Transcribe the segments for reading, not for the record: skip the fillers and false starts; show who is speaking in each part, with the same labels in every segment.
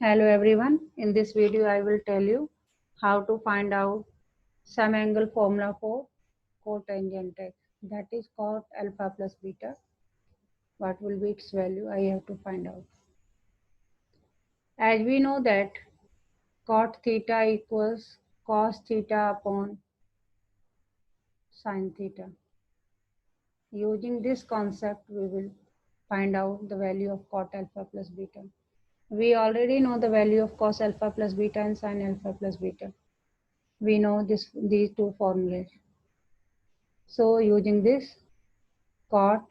Speaker 1: Hello everyone. In this video I will tell you how to find out some angle formula for cotangent x, that is cot alpha plus beta. What will be its value? I have to find out. As we know that cot theta equals cos theta upon sin theta. Using this concept we will find out the value of cot alpha plus beta. We already know the value of cos alpha plus beta and sin alpha plus beta. We know these two formulas. So using this, cot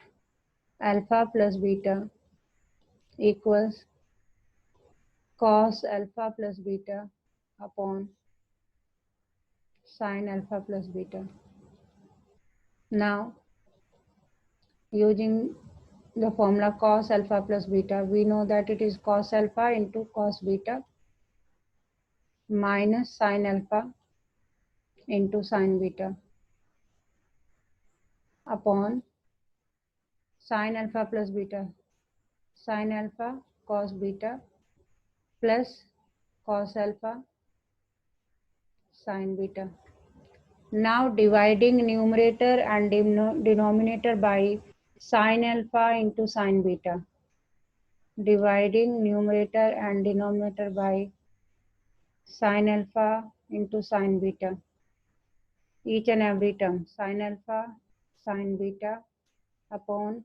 Speaker 1: alpha plus beta equals cos alpha plus beta upon sin alpha plus beta. Now using the formula cos alpha plus beta, we know that it is cos alpha into cos beta minus sin alpha into sin beta upon sin alpha plus beta, sin alpha cos beta plus cos alpha sin beta. Now dividing numerator and denominator by sin alpha into sin beta. Dividing numerator and denominator by sin alpha into sin beta. Each and every term, sin alpha, sin beta upon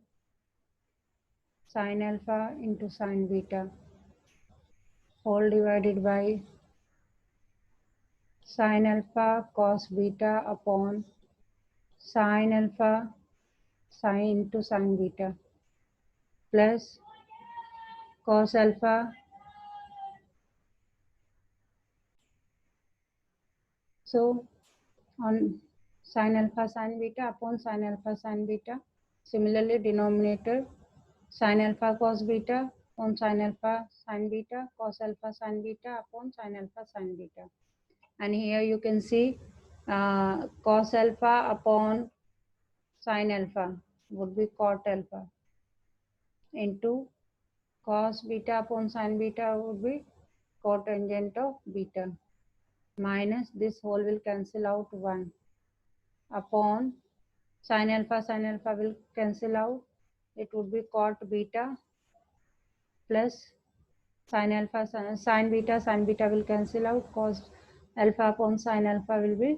Speaker 1: sin alpha into sin beta, whole divided by sin alpha cos beta upon sin alpha sin into sin beta plus cos alpha. So on sin alpha sin beta upon sin alpha sin beta. Similarly, denominator sin alpha cos beta upon sin alpha sin beta, cos alpha sin beta upon sin alpha sin beta. And here you can see cos alpha upon sin alpha would be cot alpha into cos beta upon sin beta would be cotangent of beta, minus this whole will cancel out 1 upon sin alpha will cancel out. It would be cot beta plus sin alpha sin beta will cancel out. Cos alpha upon sin alpha will be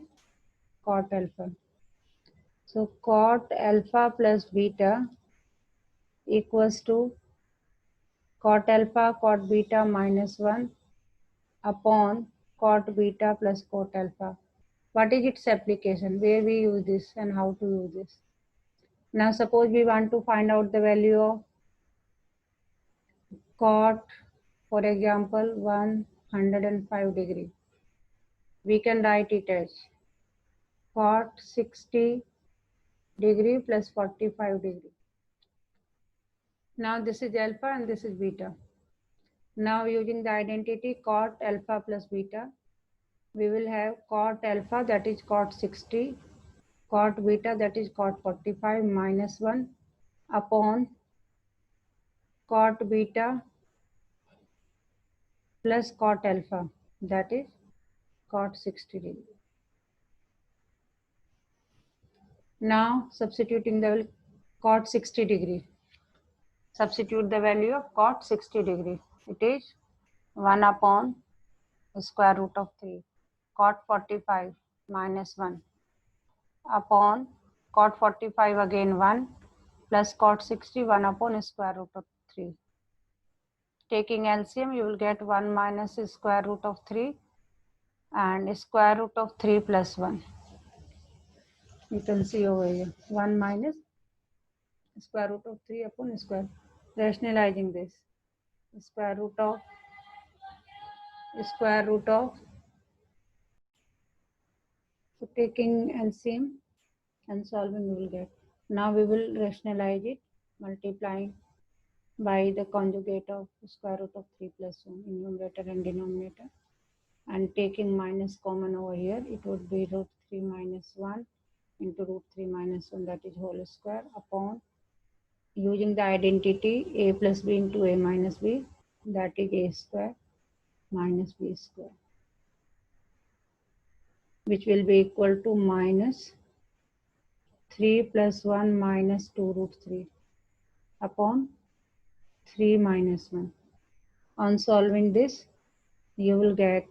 Speaker 1: cot alpha. So cot alpha plus beta equals to cot alpha cot beta minus 1 upon cot beta plus cot alpha. What is its application? Where we use this and how to use this? Now suppose we want to find out the value of cot, for example, 105 degree. We can write it as cot 60 degree plus 45 degree. Now this is alpha and this is beta. Now using the identity cot alpha plus beta, we will have cot alpha, that is cot 60, cot beta, that is cot 45 minus 1 upon cot beta plus cot alpha, that is cot 60 degree. Now substituting the cot 60 degree. Substitute the value of cot 60 degree. It is 1 upon square root of 3. Cot 45 minus 1 upon cot 45 again 1 plus cot 60 1 upon square root of 3. Taking LCM, you will get 1 minus square root of 3 and square root of 3 plus 1. You can see over here 1 minus square root of 3 upon square. Rationalizing this, square root of so taking LCM and solving we will get. Now we will rationalize it, multiplying by the conjugate of square root of 3 plus 1 in numerator and denominator, and taking minus common over here, it would be root 3 minus 1 into root 3 minus 1, that is whole square, upon using the identity a plus b into a minus b, that is a square minus b square, which will be equal to minus 3 plus 1 minus 2 root 3 upon 3 minus 1. On solving this, you will get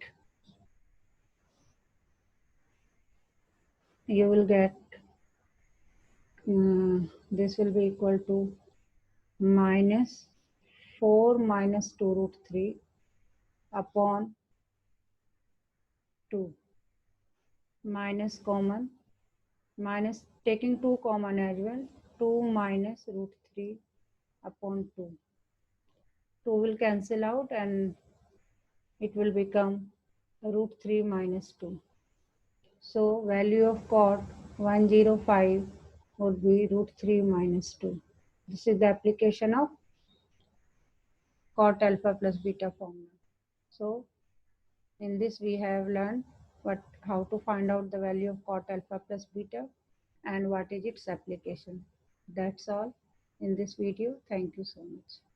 Speaker 1: this will be equal to minus 4 minus 2 root 3 upon 2, minus common, minus taking 2 common as well, 2 minus root 3 upon 2. 2 will cancel out and it will become root 3 minus 2. So value of cot 105 would be root 3 minus 2. This is the application of cot alpha plus beta formula. So in this we have learned how to find out the value of cot alpha plus beta and what is its application. That's all in this video. Thank you so much.